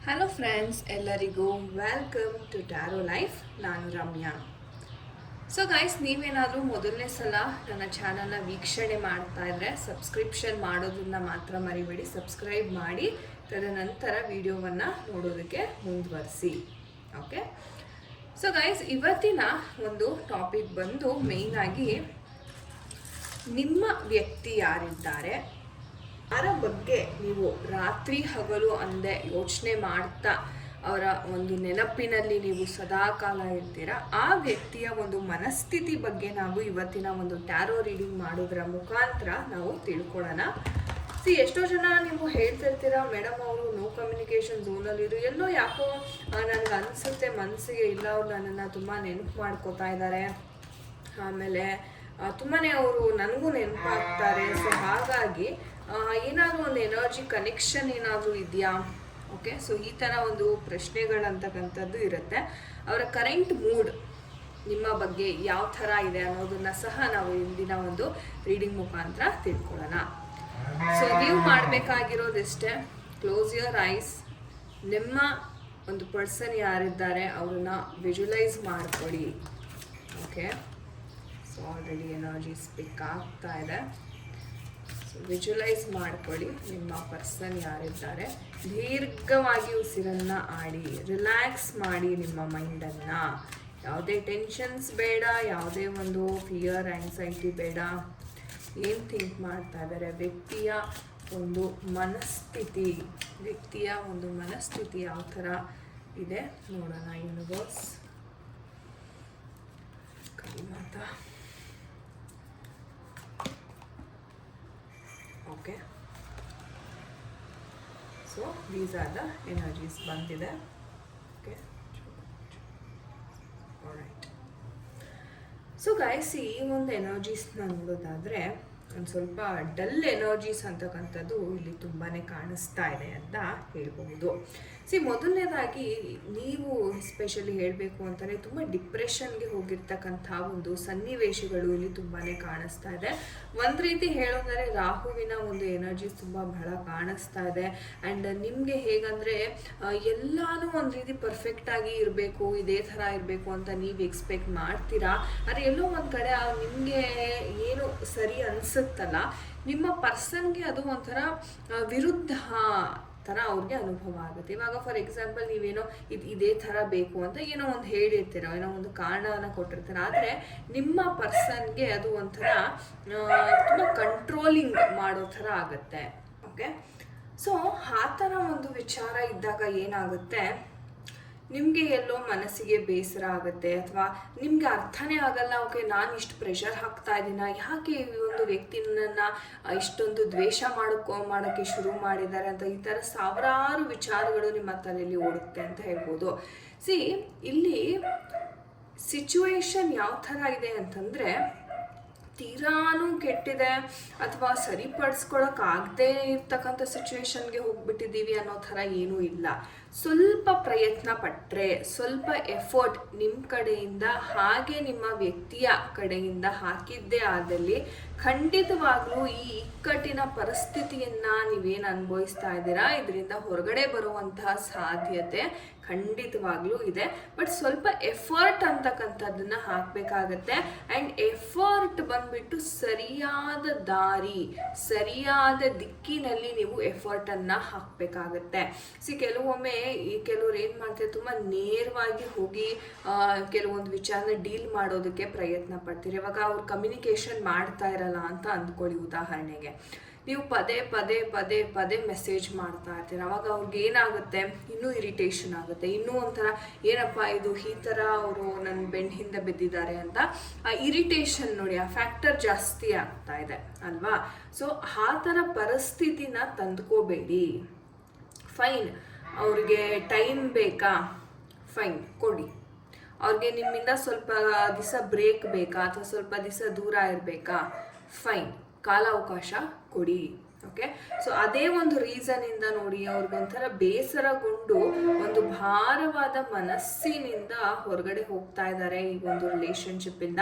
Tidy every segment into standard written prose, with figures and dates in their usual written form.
Hello friends, ಎಲ್ಲರಿಗೂ welcome to taro life. ನಾನು Ramya. So guys, ನೀವೇನಾದರೂ ಮೊದಲನೇ ಸಲ ನನ್ನ ಚಾನಲ್ನ ವೀಕ್ಷಣೆ ಮಾಡ್ತಾ ಇದ್ರೆ ಸಬ್ಸ್ಕ್ರಿಪ್ಷನ್ ಮಾಡೋದನ್ನ ಮಾತ್ರ ಮರಿಬೇಡಿ. ಸಬ್ಸ್ಕ್ರೈಬ್ ಮಾಡಿ, ತದನಂತರ ವಿಡಿಯೋವನ್ನು ನೋಡೋದಕ್ಕೆ ಮುಂದುವರಿಸಿ. ಓಕೆ. ಸೊ ಗೈಸ್, ಇವತ್ತಿನ ಒಂದು ಟಾಪಿಕ್ ಬಂದು ಮೇಯ್ನಾಗಿ ನಿಮ್ಮ ವ್ಯಕ್ತಿ ಯಾರಿದ್ದಾರೆ, ಯಾರ ಬಗ್ಗೆ ನೀವು ರಾತ್ರಿ ಹಗಲು ಅಂದೆ ಯೋಚನೆ ಮಾಡ್ತಾ ಅವರ ಒಂದು ನೆನಪಿನಲ್ಲಿ ನೀವು ಸದಾಕಾಲ ಇರ್ತೀರಾ, ಆ ವ್ಯಕ್ತಿಯ ಒಂದು ಮನಸ್ಥಿತಿ ಬಗ್ಗೆ ನಾವು ಇವತ್ತಿನ ಒಂದು ಟ್ಯಾರೋ ರೀಡಿಂಗ್ ಮಾಡೋದ್ರ ಮುಖಾಂತರ ನಾವು ತಿಳ್ಕೊಳ್ಳೋಣ. ಎಷ್ಟೋ ಜನ ನೀವು ಹೇಳ್ತಿರ್ತೀರಾ, ಮೇಡಮ್ ಅವರು ನೋ ಕಮ್ಯುನಿಕೇಷನ್ ಝೋನಲ್ಲಿರು, ಎಲ್ಲೋ ಯಾಕೋ ನನಗೆ ಅನಿಸುತ್ತೆ ಮನಸ್ಸಿಗೆ ಇಲ್ಲ, ಅವ್ರು ನನ್ನನ್ನು ತುಂಬ ನೆನಪು ಮಾಡ್ಕೋತಾ ಇದ್ದಾರೆ, ಆಮೇಲೆ ತುಂಬಾ ಅವರು ನನಗೂ ನೆನಪಾಗ್ತಾರೆ. ಸೊ ಹಾಗಾಗಿ ಏನಾದರೂ ಒಂದು ಎನರ್ಜಿ ಕನೆಕ್ಷನ್ ಏನಾದರೂ ಇದೆಯಾ? ಓಕೆ. ಸೊ ಈ ಥರ ಒಂದು ಪ್ರಶ್ನೆಗಳಂತಕ್ಕಂಥದ್ದು ಇರುತ್ತೆ. ಅವರ ಕರೆಂಟ್ ಮೂಡ್ ನಿಮ್ಮ ಬಗ್ಗೆ ಯಾವ ಥರ ಇದೆ ಅನ್ನೋದನ್ನ ಸಹ ನಾವು ಇಂದಿನ ಒಂದು ರೀಡಿಂಗ್ ಮುಖಾಂತರ ತಿಳ್ಕೊಳ್ಳೋಣ. ಸೊ ನೀವು ಮಾಡಬೇಕಾಗಿರೋದಿಷ್ಟೇ, ಕ್ಲೋಸ್ ಯುವರ್ ಐಸ್. ನಿಮ್ಮ ಒಂದು ಪರ್ಸನ್ ಯಾರಿದ್ದಾರೆ ಅವ್ರನ್ನ ವಿಜುವಲೈಸ್ ಮಾಡಿಕೊಡಿ. Okay. So already energy speak ಆಗ್ತಾ ಇದೆ. ಸೊ ವಿಜುವಲೈಸ್ ಮಾಡ್ಕೊಳ್ಳಿ ನಿಮ್ಮ ಪರ್ಸನ್ ಯಾರಿದ್ದಾರೆ. ದೀರ್ಘವಾಗಿ ಉಸಿರನ್ನು ಆಡಿ, ರಿಲ್ಯಾಕ್ಸ್ ಮಾಡಿ ನಿಮ್ಮ ಮೈಂಡನ್ನು. ಯಾವುದೇ ಟೆನ್ಷನ್ಸ್ ಬೇಡ, ಯಾವುದೇ ಒಂದು ಫಿಯರ್ ಆ್ಯಂಗ್ಸೈಟಿ ಬೇಡ. ಏನು ಥಿಂಕ್ ಮಾಡ್ತಾ ಇದ್ದಾರೆ, ವ್ಯಕ್ತಿಯ ಒಂದು ಮನಸ್ಥಿತಿ ಯಾವ ಥರ ಇದೆ ನೋಡೋಣ. Universe Mata. Okay. So these are the energies ಬಂದಿದೆ. ಓಕೆ. ಆಲ್ರೈಟ್. ಸೊ ಗೈಸ್, ಈ ಒಂದು ಎನರ್ಜೀಸ್ನ ನೋಡೋದಾದರೆ ಒಂದು ಸ್ವಲ್ಪ ಡಲ್ ಎನರ್ಜೀಸ್ ಅಂತಕ್ಕಂಥದ್ದು ಇಲ್ಲಿ ತುಂಬಾ ಕಾಣಿಸ್ತಾ ಇದೆ ಅಂತ ಹೇಳ್ಬಹುದು. ಮೊದಲನೇದಾಗಿ ನೀವು ಎಸ್ಪೆಷಲಿ ಹೇಳಬೇಕು ಅಂತಲೇ ತುಂಬ ಡಿಪ್ರೆಷನ್ಗೆ ಹೋಗಿರ್ತಕ್ಕಂಥ ಒಂದು ಸನ್ನಿವೇಶಗಳು ಇಲ್ಲಿ ತುಂಬಾ ಕಾಣಿಸ್ತಾ ಇದೆ. ಒಂದು ರೀತಿ ಹೇಳೋದಾದ್ರೆ ರಾಹುವಿನ ಒಂದು ಎನರ್ಜೀಸ್ ತುಂಬ ಬಹಳ ಕಾಣಿಸ್ತಾ ಇದೆ. ಆ್ಯಂಡ್ ನಿಮಗೆ ಹೇಗಂದರೆ ಎಲ್ಲಾನು ಒಂದು ರೀತಿ ಪರ್ಫೆಕ್ಟಾಗಿ ಇರಬೇಕು, ಇದೇ ಥರ ಇರಬೇಕು ಅಂತ ನೀವು ಎಕ್ಸ್ಪೆಕ್ಟ್ ಮಾಡ್ತೀರಾ. ಆದರೆ ಎಲ್ಲೋ ಒಂದು ಕಡೆ ನಿಮಗೆ ಏನು ಸರಿ ಅನಿಸುತ್ತಲ್ಲ, ನಿಮ್ಮ ಪರ್ಸನ್ಗೆ ಅದು ಒಂಥರ ವಿರುದ್ಧ ಥರ ಅವ್ರಿಗೆ ಅನುಭವ ಆಗುತ್ತೆ. ಇವಾಗ ಫಾರ್ ಎಕ್ಸಾಂಪಲ್ ನೀವೇನೋ ಇದೇ ಥರ ಬೇಕು ಅಂತ ಏನೋ ಒಂದು ಹೇಳಿರ್ತೀರ, ಏನೋ ಒಂದು ಕಾರಣವನ್ನು ಕೊಟ್ಟಿರ್ತೀರ, ಆದರೆ ನಿಮ್ಮ ಪರ್ಸನ್ಗೆ ಅದು ಒಂಥರ ತುಂಬ ಕಂಟ್ರೋಲಿಂಗ್ ಮಾಡೋ ಥರ ಆಗುತ್ತೆ. ಓಕೆ. ಸೊ ಆ ಥರ ಒಂದು ವಿಚಾರ ಇದ್ದಾಗ ಏನಾಗುತ್ತೆ, ನಿಮಗೆ ಎಲ್ಲೋ ಮನಸ್ಸಿಗೆ ಬೇಸರ ಆಗುತ್ತೆ, ಅಥವಾ ನಿಮಗೆ ಅರ್ಥನೇ ಆಗಲ್ಲ. ಓಕೆ, ನಾನು ಇಷ್ಟು ಪ್ರೆಷರ್ ಹಾಕ್ತಾ ಇದ್ದೀನ, ಯಾಕೆ ಈ ಒಂದು ವ್ಯಕ್ತಿನನ್ನು ಇಷ್ಟೊಂದು ದ್ವೇಷ ಮಾಡೋಕ್ಕೆ ಶುರು ಮಾಡಿದ್ದಾರೆ ಅಂತ ಈ ಥರ ಸಾವಿರಾರು ವಿಚಾರಗಳು ನಿಮ್ಮ ತಲೆಯಲ್ಲಿ ಓಡುತ್ತೆ ಅಂತ ಹೇಳ್ಬೋದು. ಇಲ್ಲಿ ಸಿಚುವೇಶನ್ ಯಾವ ಥರ ಇದೆ ಅಂತಂದರೆ, ತೀರಾನು ಕೆಟ್ಟಿದೆ ಅಥವಾ ಸರಿಪಡಿಸ್ಕೊಳಕ್ಕಾಗದೇ ಇರ್ತಕ್ಕಂಥ ಸಿಚುವೇಶನ್ಗೆ ಹೋಗ್ಬಿಟ್ಟಿದ್ದೀವಿ ಅನ್ನೋ ಥರ ಏನೂ ಇಲ್ಲ. ಸ್ವಲ್ಪ ಪ್ರಯತ್ನ ಪಟ್ಟರೆ, ಸ್ವಲ್ಪ ಎಫರ್ಟ್ ನಿಮ್ಮ ಕಡೆಯಿಂದ ಹಾಗೆ ನಿಮ್ಮ ವ್ಯಕ್ತಿಯ ಕಡೆಯಿಂದ ಹಾಕಿದ್ದೇ ಆದಲ್ಲಿ ಖಂಡಿತವಾಗ್ಲೂ ಈ ಇಕ್ಕಟ್ಟಿನ ಪರಿಸ್ಥಿತಿಯನ್ನು ನೀವೇನು ಅನುಭವಿಸ್ತಾ ಇದ್ದೀರಾ ಇದರಿಂದ ಹೊರಗಡೆ ಬರುವಂತಹ ಸಾಧ್ಯತೆ ಖಂಡಿತವಾಗ್ಲೂ ಇದೆ. ಬಟ್ ಸ್ವಲ್ಪ ಎಫರ್ಟ್ ಅಂತಕ್ಕಂಥದ್ದನ್ನು ಹಾಕಬೇಕಾಗತ್ತೆ. ಆ್ಯಂಡ್ ಎಫರ್ಟ್ ಬಂದ್ಬಿಟ್ಟು ಸರಿಯಾದ ದಾರಿ, ಸರಿಯಾದ ದಿಕ್ಕಿನಲ್ಲಿ ನೀವು ಎಫರ್ಟನ್ನು ಹಾಕಬೇಕಾಗತ್ತೆ. ಕೆಲವೊಮ್ಮೆ ಕೆಲವ್ರು ಏನು ಮಾಡ್ತಾರೆ, ತುಂಬ ನೇರವಾಗಿ ಹೋಗಿ ಕೆಲವೊಂದು ವಿಚಾರನ ಡೀಲ್ ಮಾಡೋದಕ್ಕೆ ಪ್ರಯತ್ನ ಪಡ್ತೀರಿ. ಇವಾಗ ಅವ್ರು ಕಮ್ಯುನಿಕೇಷನ್ ಮಾಡ್ತಾ ಇರಲ್ಲ ಅಂತ ಅಂದ್ಕೊಳ್ಳಿ. ಉದಾಹರಣೆಗೆ ನೀವು ಪದೇ ಪದೇ ಪದೇ ಪದೇ ಮೆಸೇಜ್ ಮಾಡ್ತಾ ಇರ್ತೀರ, ಅವಾಗ ಅವ್ರಿಗೆ ಏನಾಗುತ್ತೆ, ಇನ್ನೂ ಇರಿಟೇಷನ್ ಆಗುತ್ತೆ, ಇನ್ನೂ ಒಂಥರ ಏನಪ್ಪ ಇದು ಈ ಥರ ಅವರು ನನ್ನ ಬೆನ್ನ ಹಿಂದೆ ಬಿದ್ದಿದ್ದಾರೆ ಅಂತ ಆ ಇರಿಟೇಷನ್ ನೋಡಿ, ಆ ಫ್ಯಾಕ್ಟರ್ ಜಾಸ್ತಿ ಆಗ್ತಾ ಇದೆ ಅಲ್ವಾ. ಸೊ ಆ ಥರ ಪರಿಸ್ಥಿತಿನ ತಂದ್ಕೋಬೇಡಿ. ಫೈನ್, ಅವ್ರಿಗೆ ಟೈಮ್ ಬೇಕಾ, ಫೈನ್ ಕೊಡಿ. ಅವ್ರಿಗೆ ನಿಮ್ಮಿಂದ ಸ್ವಲ್ಪ ದಿವಸ ಬ್ರೇಕ್ ಬೇಕಾ, ಅಥವಾ ಸ್ವಲ್ಪ ದಿವಸ ದೂರ ಇರಬೇಕಾ, ಫೈನ್, ಕಾಲಾವಕಾಶ ಕೊಡಿ. ಓಕೆ. ಸೊ ಅದೇ ಒಂದು ರೀಸನಿಂದ ನೋಡಿ ಅವ್ರಿಗೊಂಥರ ಬೇಸರಗೊಂಡು ಒಂದು ಭಾರವಾದ ಮನಸ್ಸಿನಿಂದ ಹೊರಗಡೆ ಹೋಗ್ತಾ ಇದ್ದಾರೆ. ಈ ಒಂದು ರಿಲೇಶನ್ಶಿಪ್ಪಿಂದ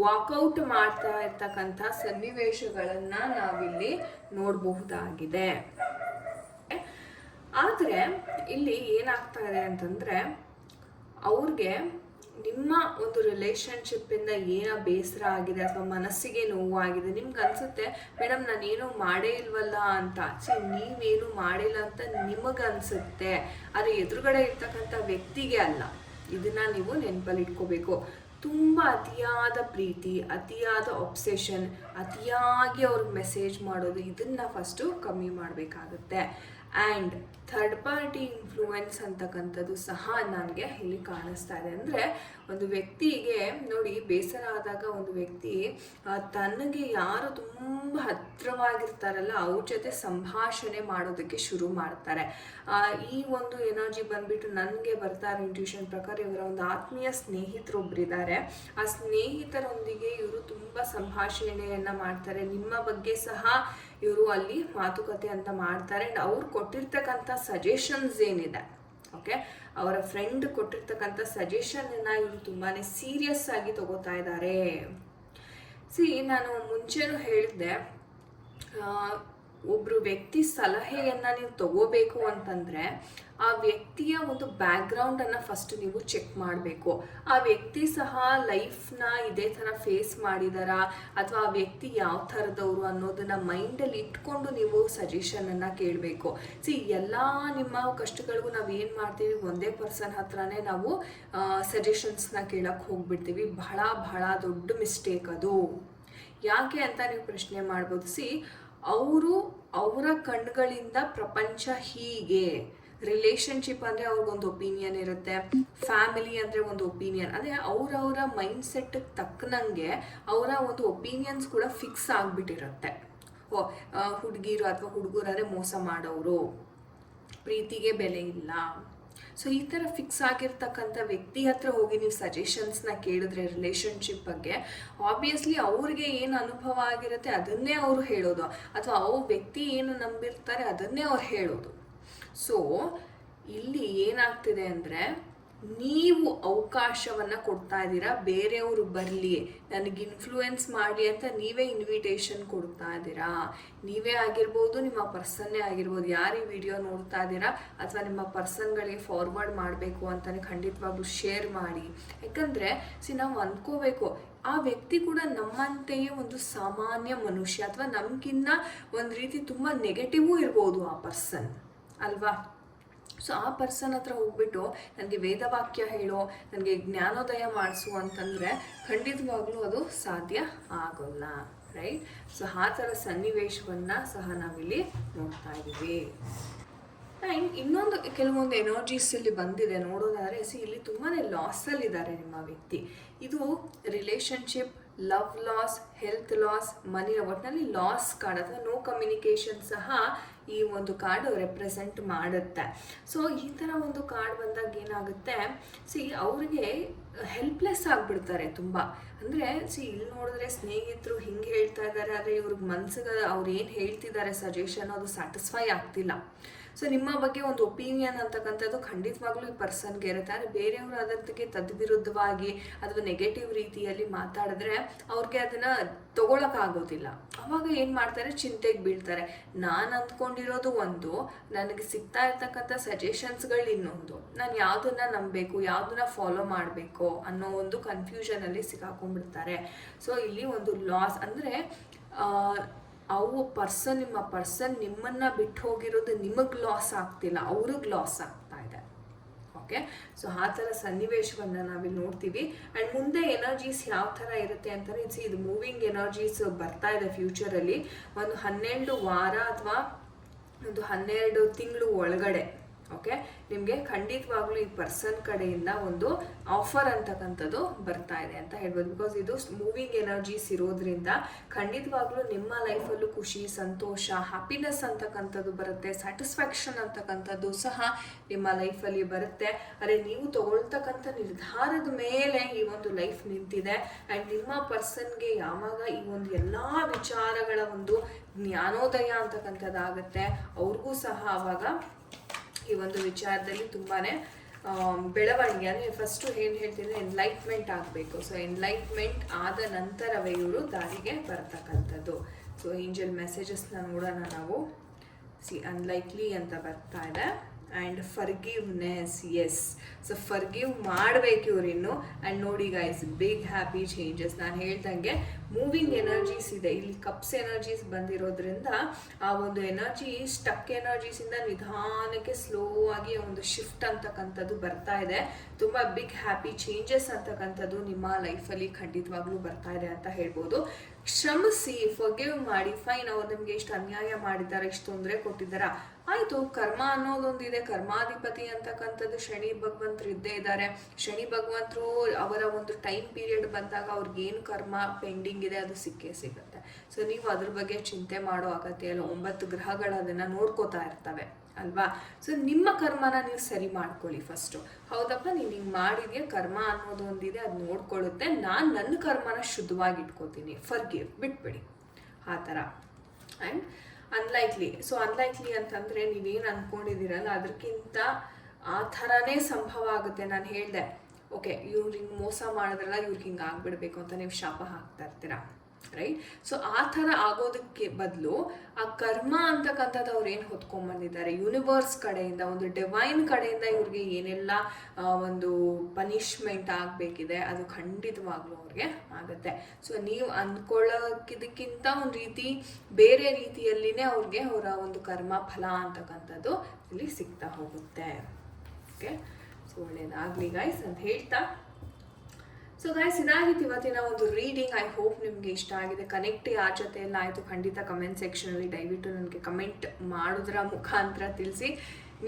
ವಾಕೌಟ್ ಮಾಡ್ತಾ ಇರ್ತಕ್ಕಂಥ ಸನ್ನಿವೇಶಗಳನ್ನು ನಾವಿಲ್ಲಿ ನೋಡಬಹುದಾಗಿದೆ. ಆದರೆ ಇಲ್ಲಿ ಏನಾಗ್ತಾ ಇದೆ ಅಂತಂದರೆ ಅವ್ರಿಗೆ ನಿಮ್ಮ ಒಂದು ರಿಲೇಶನ್ಶಿಪ್ಪಿಂದ ಏನೋ ಬೇಸರ ಆಗಿದೆ ಅಥವಾ ಮನಸ್ಸಿಗೆ ನೋವಾಗಿದೆ, ನಿಮ್ಗೆ ಅನ್ಸುತ್ತೆ ಮೇಡಮ್ ನಾನೇನು ಮಾಡೇ ಇಲ್ವಲ್ಲ ಅಂತ. ನೀವೇನು ಮಾಡಿಲ್ಲ ಅಂತ ನಿಮಗನ್ಸುತ್ತೆ, ಆದರೆ ಎದುರುಗಡೆ ಇರ್ತಕ್ಕಂಥ ವ್ಯಕ್ತಿಗೆ ಅಲ್ಲ. ಇದನ್ನು ನೀವು ನೆನಪಲ್ಲಿ ಇಟ್ಕೋಬೇಕು. ತುಂಬ ಅತಿಯಾದ ಪ್ರೀತಿ, ಅತಿಯಾದ ಒಬ್ಸೆಷನ್, ಅತಿಯಾಗಿ ಅವ್ರಿಗೆ ಮೆಸೇಜ್ ಮಾಡೋದು, ಇದನ್ನು ಫಸ್ಟು ಕಮ್ಮಿ ಮಾಡಬೇಕಾಗುತ್ತೆ. ಆ್ಯಂಡ್ ಥರ್ಡ್ ಪಾರ್ಟಿ ಇನ್ಫ್ಲೂಯೆನ್ಸ್ ಅಂತಕ್ಕಂಥದ್ದು ಸಹ ನನಗೆ ಇಲ್ಲಿ ಕಾಣಿಸ್ತಾ ಇದೆ. ಅಂದರೆ ಒಂದು ವ್ಯಕ್ತಿಗೆ ನೋಡಿ, ಬೇಸರ ಆದಾಗ ಒಂದು ವ್ಯಕ್ತಿ ತನಗೆ ಯಾರು ತುಂಬ ಹತ್ತಿರವಾಗಿರ್ತಾರಲ್ಲ ಅವ್ರ ಜೊತೆ ಸಂಭಾಷಣೆ ಮಾಡೋದಕ್ಕೆ ಶುರು ಮಾಡ್ತಾರೆ. ಈ ಒಂದು ಎನರ್ಜಿ ಬಂದ್ಬಿಟ್ಟು ನನಗೆ ಬರ್ತಾರೆ ಇಂಟ್ಯೂಷನ್ ಪ್ರಕಾರ ಇವರ ಒಂದು ಆತ್ಮೀಯ ಸ್ನೇಹಿತರೊಬ್ಬರಿದ್ದಾರೆ. ಆ ಸ್ನೇಹಿತರೊಂದಿಗೆ ಇವರು ತುಂಬ ಸಂಭಾಷಣೆಯನ್ನು ಮಾಡ್ತಾರೆ. ನಿಮ್ಮ ಬಗ್ಗೆ ಸಹ ಇವರು ಅಲ್ಲಿ ಮಾತುಕತೆ ಅಂತ ಮಾಡ್ತಾರೆ. ಆ್ಯಂಡ್ ಅವ್ರು ಕೊಟ್ಟಿರ್ತಕ್ಕಂಥ ಸಜೆಷನ್ಸ್ ಏನಿದೆ, ಓಕೆ, ಅವರ ಫ್ರೆಂಡ್ ಕೊಟ್ಟಿರ್ತಕ್ಕಂಥ ಸಜೆಷನನ್ನು ಇವರು ತುಂಬಾ ಸೀರಿಯಸ್ ಆಗಿ ತಗೋತಾ ಇದ್ದಾರೆ. ನಾನು ಮುಂಚೆನೂ ಹೇಳಿದ್ದೆ, ಒಬ್ಬರು ವ್ಯಕ್ತಿ ಸಲಹೆಯನ್ನು ನೀವು ತಗೋಬೇಕು ಅಂತಂದರೆ ಆ ವ್ಯಕ್ತಿಯ ಒಂದು ಬ್ಯಾಕ್ಗ್ರೌಂಡನ್ನು ಫಸ್ಟ್ ನೀವು ಚೆಕ್ ಮಾಡಬೇಕು. ಆ ವ್ಯಕ್ತಿ ಸಹ ಲೈಫ್ನ ಇದೇ ಥರ ಫೇಸ್ ಮಾಡಿದಾರಾ ಅಥವಾ ಆ ವ್ಯಕ್ತಿ ಯಾವ ಥರದವರು ಅನ್ನೋದನ್ನು ಮೈಂಡಲ್ಲಿ ಇಟ್ಕೊಂಡು ನೀವು ಸಜೆಷನನ್ನು ಕೇಳಬೇಕು. ಎಲ್ಲ ನಿಮ್ಮ ಕಷ್ಟಗಳಿಗೂ ನಾವು ಏನು ಮಾಡ್ತೀವಿ, ಒಂದೇ ಪರ್ಸನ್ ಹತ್ರನೇ ನಾವು ಸಜೆಷನ್ಸ್ನ ಕೇಳಕ್ಕೆ ಹೋಗ್ಬಿಡ್ತೀವಿ. ಬಹಳ ಬಹಳ ದೊಡ್ಡ ಮಿಸ್ಟೇಕ್ ಅದು. ಯಾಕೆ ಅಂತ ನೀವು ಪ್ರಶ್ನೆ ಮಾಡ್ಬೋದು. ಅವರ ಕಣ್ಗಳಿಂದ ಪ್ರಪಂಚ ಹೀಗೆ. ರಿಲೇಷನ್ಶಿಪ್ ಅಂದರೆ ಅವ್ರಿಗೊಂದು ಒಪಿನಿಯನ್ ಇರುತ್ತೆ, ಫ್ಯಾಮಿಲಿ ಅಂದರೆ ಒಂದು ಒಪಿನಿಯನ್, ಅಂದರೆ ಅವರವರ ಮೈಂಡ್ಸೆಟ್ಗೆ ತಕ್ಕನಂಗೆ ಅವರ ಒಂದು ಒಪಿನಿಯನ್ಸ್ ಕೂಡ ಫಿಕ್ಸ್ ಆಗಿಬಿಟ್ಟಿರುತ್ತೆ. ಹುಡುಗಿರು ಅಥವಾ ಹುಡುಗರು ಅಂದರೆ ಮೋಸ ಮಾಡೋರು, ಪ್ರೀತಿಗೆ ಬೆಲೆ ಇಲ್ಲ. ಈ ಥರ ಫಿಕ್ಸ್ ಆಗಿರ್ತಕ್ಕಂಥ ವ್ಯಕ್ತಿ ಹತ್ರ ಹೋಗಿ ನೀವು ಸಜೆಷನ್ಸ್ನ ಕೇಳಿದ್ರೆ ರಿಲೇಷನ್ಶಿಪ್ ಬಗ್ಗೆ, ಆಬ್ವಿಯಸ್ಲಿ ಅವ್ರಿಗೆ ಏನು ಅನುಭವ ಆಗಿರುತ್ತೆ ಅದನ್ನೇ ಅವರು ಹೇಳೋದು, ಅಥವಾ ವ್ಯಕ್ತಿ ಏನು ನಂಬಿರ್ತಾರೆ ಅದನ್ನೇ ಅವ್ರು ಹೇಳೋದು. ಇಲ್ಲಿ ಏನಾಗ್ತಿದೆ ಅಂದರೆ ನೀವು ಅವಕಾಶವನ್ನು ಕೊಡ್ತಾ ಇದ್ದೀರಾ, ಬೇರೆಯವರು ಬರಲಿ ನನಗೆ ಇನ್ಫ್ಲೂಯೆನ್ಸ್ ಮಾಡಿ ಅಂತ ನೀವೇ ಇನ್ವಿಟೇಷನ್ ಕೊಡ್ತಾ ಇದ್ದೀರಾ. ನೀವೇ ಆಗಿರ್ಬೋದು, ನಿಮ್ಮ ಪರ್ಸನ್ನೇ ಆಗಿರ್ಬೋದು. ಯಾರು ಈ ವಿಡಿಯೋ ನೋಡ್ತಾ ಇದ್ದೀರಾ ಅಥವಾ ನಿಮ್ಮ ಪರ್ಸನ್ಗಳಿಗೆ ಫಾರ್ವರ್ಡ್ ಮಾಡಬೇಕು ಅಂತಲೇ ಖಂಡಿತವಾಗ್ಲೂ ಶೇರ್ ಮಾಡಿ. ಯಾಕಂದರೆ ನಾವು ಅಂದ್ಕೋಬೇಕು, ಆ ವ್ಯಕ್ತಿ ಕೂಡ ನಮ್ಮಂತೆಯೇ ಒಂದು ಸಾಮಾನ್ಯ ಮನುಷ್ಯ, ಅಥವಾ ನಮಗಿನ್ನ ಒಂದು ರೀತಿ ತುಂಬ ನೆಗೆಟಿವೂ ಇರ್ಬೋದು ಆ ಪರ್ಸನ್ ಅಲ್ವಾ. ಆ ಪರ್ಸನ್ ಹತ್ರ ಹೋಗ್ಬಿಟ್ಟು ನನಗೆ ವೇದವಾಕ್ಯ ಹೇಳೋ, ನನಗೆ ಜ್ಞಾನೋದಯ ಮಾಡಿಸು ಅಂತಂದರೆ ಖಂಡಿತವಾಗ್ಲೂ ಅದು ಸಾಧ್ಯ ಆಗೋಲ್ಲ, ರೈಟ್. ಆ ಥರ ಸನ್ನಿವೇಶವನ್ನು ಸಹ ನಾವಿಲ್ಲಿ ನೋಡ್ತಾ ಇದ್ದೀವಿ. ಆ್ಯಂಡ್ ಇನ್ನೊಂದು ಕೆಲವೊಂದು ಎನರ್ಜೀಸ್ ಇಲ್ಲಿ ಬಂದಿದೆ ನೋಡೋದಾದರೆ, ಇಲ್ಲಿ ತುಂಬಾ ಲಾಸಲ್ಲಿದ್ದಾರೆ ನಿಮ್ಮ ವ್ಯಕ್ತಿ. ಇದು relationship, love loss, health loss, money, ಒಟ್ಟಿನಲ್ಲಿ ಲಾಸ್ ಕಾರ್ಡ್ ಅಥವಾ ನೋ ಕಮ್ಯುನಿಕೇಷನ್ ಸಹ ಈ ಒಂದು ಕಾರ್ಡ್ ರೆಪ್ರೆಸೆಂಟ್ ಮಾಡುತ್ತೆ. ಈ ಥರ ಒಂದು ಕಾರ್ಡ್ ಬಂದಾಗ ಏನಾಗುತ್ತೆ, ಅವರಿಗೆ ಹೆಲ್ಪ್ಲೆಸ್ ಆಗಿಬಿಡ್ತಾರೆ ತುಂಬ. ಅಂದರೆ ಇಲ್ಲಿ ನೋಡಿದ್ರೆ ಸ್ನೇಹಿತರು ಹಿಂಗೆ ಹೇಳ್ತಾ ಇದ್ದಾರೆ, ಆದರೆ ಇವ್ರಿಗೆ ಮನ್ಸಿಗೆ ಅವ್ರು ಏನು ಹೇಳ್ತಿದ್ದಾರೆ ಸಜೆಷನ್ ಅದು ಸ್ಯಾಟಿಸ್ಫೈ ಆಗ್ತಿಲ್ಲ. ನಿಮ್ಮ ಬಗ್ಗೆ ಒಂದು ಒಪಿನಿಯನ್ ಅಂತಕ್ಕಂಥದ್ದು ಖಂಡಿತವಾಗ್ಲೂ ಈ ಪರ್ಸನ್ಗೆ ಇರುತ್ತೆ. ಆದರೆ ಬೇರೆಯವರು ಅದಕ್ಕೆ ತದ್ವಿರುದ್ಧವಾಗಿ ಅಥವಾ ನೆಗೆಟಿವ್ ರೀತಿಯಲ್ಲಿ ಮಾತಾಡಿದ್ರೆ ಅವ್ರಿಗೆ ಅದನ್ನು ತೊಗೊಳಕ್ಕಾಗೋದಿಲ್ಲ. ಅವಾಗ ಏನು ಮಾಡ್ತಾರೆ, ಚಿಂತೆಗೆ ಬೀಳ್ತಾರೆ. ನಾನು ಅಂದ್ಕೊಂಡಿರೋದು ಒಂದು, ನನಗೆ ಸಿಗ್ತಾ ಇರ್ತಕ್ಕಂಥ ಸಜೆಷನ್ಸ್ಗಳು ಇನ್ನೊಂದು, ನಾನು ಯಾವುದನ್ನು ನಂಬಬೇಕು, ಯಾವುದನ್ನ ಫಾಲೋ ಮಾಡಬೇಕು ಅನ್ನೋ ಒಂದು ಕನ್ಫ್ಯೂಷನಲ್ಲಿ ಸಿಕ್ಕಾಕೊಂಡ್ಬಿಡ್ತಾರೆ. ಇಲ್ಲಿ ಒಂದು ಲಾಸ್ ಅಂದರೆ ನಿಮ್ಮ ಪರ್ಸನ್ ನಿಮ್ಮನ್ನು ಬಿಟ್ಟು ಹೋಗಿರೋದು ನಿಮಗೆ ಲಾಸ್ ಆಗ್ತಿಲ್ಲ, ಅವ್ರಿಗೆ ಲಾಸ್ ಆಗ್ತಾ ಇದೆ. ಓಕೆ, ಆ ಥರ ಸನ್ನಿವೇಶವನ್ನು ನಾವಿಲ್ಲಿ ನೋಡ್ತೀವಿ. ಆ್ಯಂಡ್ ಮುಂದೆ ಎನರ್ಜೀಸ್ ಯಾವ ಥರ ಇರುತ್ತೆ ಅಂತಲೇ ಇದು ಮೂವಿಂಗ್ ಎನರ್ಜೀಸ್ ಬರ್ತಾ ಇದೆ ಫ್ಯೂಚರಲ್ಲಿ. ಒಂದು 12 ವಾರ ಅಥವಾ ಒಂದು 12 ತಿಂಗಳು ಒಳಗಡೆ ಓಕೆ, ನಿಮಗೆ ಖಂಡಿತವಾಗ್ಲೂ ಈ ಪರ್ಸನ್ ಕಡೆಯಿಂದ ಒಂದು ಆಫರ್ ಅಂತಕ್ಕಂಥದ್ದು ಬರ್ತಾ ಇದೆ ಅಂತ ಹೇಳ್ಬೋದು. ಬಿಕಾಸ್ ಇದು ಮೂವಿಂಗ್ ಎನರ್ಜೀಸ್ ಇರೋದ್ರಿಂದ ಖಂಡಿತವಾಗ್ಲೂ ನಿಮ್ಮ ಲೈಫಲ್ಲೂ ಖುಷಿ, ಸಂತೋಷ, ಹ್ಯಾಪಿನೆಸ್ ಅಂತಕ್ಕಂಥದ್ದು ಬರುತ್ತೆ. ಸ್ಯಾಟಿಸ್ಫ್ಯಾಕ್ಷನ್ ಅಂತಕ್ಕಂಥದ್ದು ಸಹ ನಿಮ್ಮ ಲೈಫಲ್ಲಿ ಬರುತ್ತೆ. ಅರೆ ನೀವು ತಗೊಳ್ತಕ್ಕಂಥ ನಿರ್ಧಾರದ ಮೇಲೆ ಈ ಒಂದು ಲೈಫ್ ನಿಂತಿದೆ. ಆ್ಯಂಡ್ ನಿಮ್ಮ ಪರ್ಸನ್ಗೆ ಯಾವಾಗ ಈ ಒಂದು ಎಲ್ಲ ವಿಚಾರಗಳ ಒಂದು ಜ್ಞಾನೋದಯ ಅಂತಕ್ಕಂಥದ್ದಾಗುತ್ತೆ, ಅವ್ರಿಗೂ ಸಹ ಆವಾಗ ಈ ಒಂದು ವಿಚಾರದಲ್ಲಿ ತುಂಬಾ ಬೆಳವಣಿಗೆ, ಅಂದರೆ ಫಸ್ಟು ಏನು ಹೇಳ್ತಿದ್ರೆ ಎನ್ಲೈಟ್ಮೆಂಟ್ ಆಗಬೇಕು. ಎನ್ಲೈಟ್ಮೆಂಟ್ ಆದ ನಂತರವೇ ಇವರು ದಾರಿಗೆ ಬರ್ತಕ್ಕಂಥದ್ದು. ಏಂಜಲ್ ಮೆಸೇಜಸ್ನ ನೋಡೋಣ ನಾವು. ಅನ್ಲೈಕ್ಲಿ ಅಂತ ಬರ್ತಾ ಇದೆ. And forgiveness, yes. So forgive ಮಾಡಬೇಕು ಇವ್ರಿನ್ನು. ಆ್ಯಂಡ್ ನೋಡಿ ಗೈಸ್, ಬಿಗ್ ಹ್ಯಾಪಿ ಚೇಂಜಸ್. ನಾನು ಹೇಳ್ದಂಗೆ ಮೂವಿಂಗ್ ಎನರ್ಜೀಸ್ ಇದೆ ಇಲ್ಲಿ, ಕಪ್ಸ್ ಎನರ್ಜೀಸ್ ಬಂದಿರೋದ್ರಿಂದ ಆ ಒಂದು ಎನರ್ಜಿ ಸ್ಟಕ್ ಎನರ್ಜೀಸಿಂದ ನಿಧಾನಕ್ಕೆ ಸ್ಲೋ ಆಗಿ ಒಂದು ಶಿಫ್ಟ್ ಅಂತಕ್ಕಂಥದ್ದು ಬರ್ತಾ ಇದೆ. ತುಂಬ ಬಿಗ್ ಹ್ಯಾಪಿ ಚೇಂಜಸ್ ಅಂತಕ್ಕಂಥದ್ದು ನಿಮ್ಮ ಲೈಫಲ್ಲಿ ಖಂಡಿತವಾಗ್ಲೂ ಬರ್ತಾ ಇದೆ ಅಂತ ಹೇಳ್ಬೋದು. ಕ್ಷಮಿಸಿ, ಫರ್ಗಿವ್ ಮಾಡಿ. ಫೈನ್, ಅವ್ರು ನಿಮಗೆ ಇಷ್ಟು ಅನ್ಯಾಯ ಮಾಡಿದ್ದಾರೆ, ಇಷ್ಟು ತೊಂದರೆ ಕೊಟ್ಟಿದ್ದಾರಾ, ಆಯಿತು. ಕರ್ಮ ಅನ್ನೋದೊಂದಿದೆ, ಕರ್ಮಾಧಿಪತಿ ಅಂತಕ್ಕಂಥದ್ದು ಶನಿ ಭಗವಂತರು ಇದ್ದೇ ಇದ್ದಾರೆ. ಶನಿ ಭಗವಂತರು ಅವರ ಒಂದು ಟೈಮ್ ಪೀರಿಯಡ್ ಬಂದಾಗ ಅವ್ರಿಗೇನು ಕರ್ಮ ಪೆಂಡಿಂಗ್ ಇದೆ ಅದು ಸಿಕ್ಕೇ ಸಿಗುತ್ತೆ. ಸೊ ನೀವು ಅದ್ರ ಬಗ್ಗೆ ಚಿಂತೆ ಮಾಡೋ ಅಗತ್ಯ ಇಲ್ಲ. 9 ಗ್ರಹಗಳು ಅದನ್ನು ನೋಡ್ಕೋತಾ ಇರ್ತವೆ ಅಲ್ವಾ. ಸೊ ನಿಮ್ಮ ಕರ್ಮನ ನೀವು ಸರಿ ಮಾಡ್ಕೊಳ್ಳಿ ಫಸ್ಟು. ಹೌದಪ್ಪ, ನೀನು ಹಿಂಗೆ ಮಾಡಿದ್ಯಾ, ಕರ್ಮ ಅನ್ನೋದು ಒಂದಿದೆ, ಅದು ನೋಡ್ಕೊಳ್ಳುತ್ತೆ. ನಾನು ನನ್ನ ಕರ್ಮನ ಶುದ್ಧವಾಗಿ ಇಟ್ಕೋತೀನಿ, ಫರ್ಗಿವ್, ಬಿಟ್ಬಿಡಿ ಆ ಥರ. And unlikely. ಸೊ ಅನ್ಲೈಕ್ಲಿ ಅಂತಂದರೆ ನೀವೇನು ಅಂದ್ಕೊಂಡಿದ್ದೀರಲ್ಲ ಅದಕ್ಕಿಂತ ಆ ಥರನೇ ಸಂಭವ ಆಗುತ್ತೆ. ನಾನು ಹೇಳಿದೆ, ಓಕೆ ಇವ್ರು ಹಿಂಗೆ ಮೋಸ ಮಾಡಿದ್ರಲ್ಲ, ಇವ್ರಿಗೆ ಹಿಂಗೆ ಆಗಿಬಿಡ್ಬೇಕು ಅಂತ ನೀವು ಶಾಪ ಹಾಕ್ತಾ ಇರ್ತೀರ, ರೈಟ್. ಸೊ ಆ ಥರ ಆಗೋದಕ್ಕೆ ಬದಲು ಆ ಕರ್ಮ ಅಂತಕ್ಕಂಥದ್ದು ಅವ್ರು ಏನು ಹೊತ್ಕೊಂಡ್ಬಂದಿದ್ದಾರೆ ಯೂನಿವರ್ಸ್ ಕಡೆಯಿಂದ, ಒಂದು ಡಿವೈನ್ ಕಡೆಯಿಂದ ಇವ್ರಿಗೆ ಏನೆಲ್ಲ ಒಂದು ಪನಿಷ್ಮೆಂಟ್ ಆಗಬೇಕಿದೆ ಅದು ಖಂಡಿತವಾಗ್ಲೂ ಅವ್ರಿಗೆ ಆಗುತ್ತೆ. ಸೊ ನೀವು ಅಂದ್ಕೊಳ್ಳೋಕ್ಕಿದಕ್ಕಿಂತ ಒಂದು ರೀತಿ ಬೇರೆ ರೀತಿಯಲ್ಲಿನೇ ಅವ್ರಿಗೆ ಅವರ ಒಂದು ಕರ್ಮ ಫಲ ಅಂತಕ್ಕಂಥದ್ದು ಇಲ್ಲಿ ಸಿಗ್ತಾ ಹೋಗುತ್ತೆ. ಓಕೆ, ಸೊ ಒಳ್ಳೇದಾಗಲಿ ಗೈಸ್ ಅಂತ ಹೇಳ್ತಾ, ಸೊ ಗೈಸ್ ಇದಾಗಿತ್ತು ಇವತ್ತಿನ ಒಂದು ರೀಡಿಂಗ್. ಐ ಹೋಪ್ ನಿಮಗೆ ಇಷ್ಟ ಆಗಿದೆ. ಕನೆಕ್ಟ್ ಯಾರ ಜೊತೆ ಎಲ್ಲ ಆಯಿತು ಖಂಡಿತ ಕಮೆಂಟ್ ಸೆಕ್ಷನಲ್ಲಿ ದಯವಿಟ್ಟು ನನಗೆ ಕಮೆಂಟ್ ಮಾಡೋದ್ರ ಮುಖಾಂತರ ತಿಳಿಸಿ.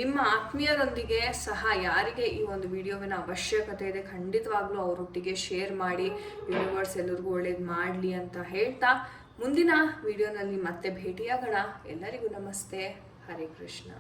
ನಿಮ್ಮ ಆತ್ಮೀಯರೊಂದಿಗೆ ಸಹ ಯಾರಿಗೆ ಈ ಒಂದು ವಿಡಿಯೋವಿನ ಅವಶ್ಯಕತೆ ಇದೆ ಖಂಡಿತವಾಗ್ಲೂ ಅವರೊಟ್ಟಿಗೆ ಶೇರ್ ಮಾಡಿ, ಯೂನಿವರ್ಸ್ ಎಲ್ಲರಿಗೂ ಒಳ್ಳೇದು ಮಾಡಲಿ ಅಂತ ಹೇಳ್ತಾ ಮುಂದಿನ ವಿಡಿಯೋನಲ್ಲಿ ಮತ್ತೆ ಭೇಟಿಯಾಗೋಣ. ಎಲ್ಲರಿಗೂ ನಮಸ್ತೆ. ಹರೇ ಕೃಷ್ಣ.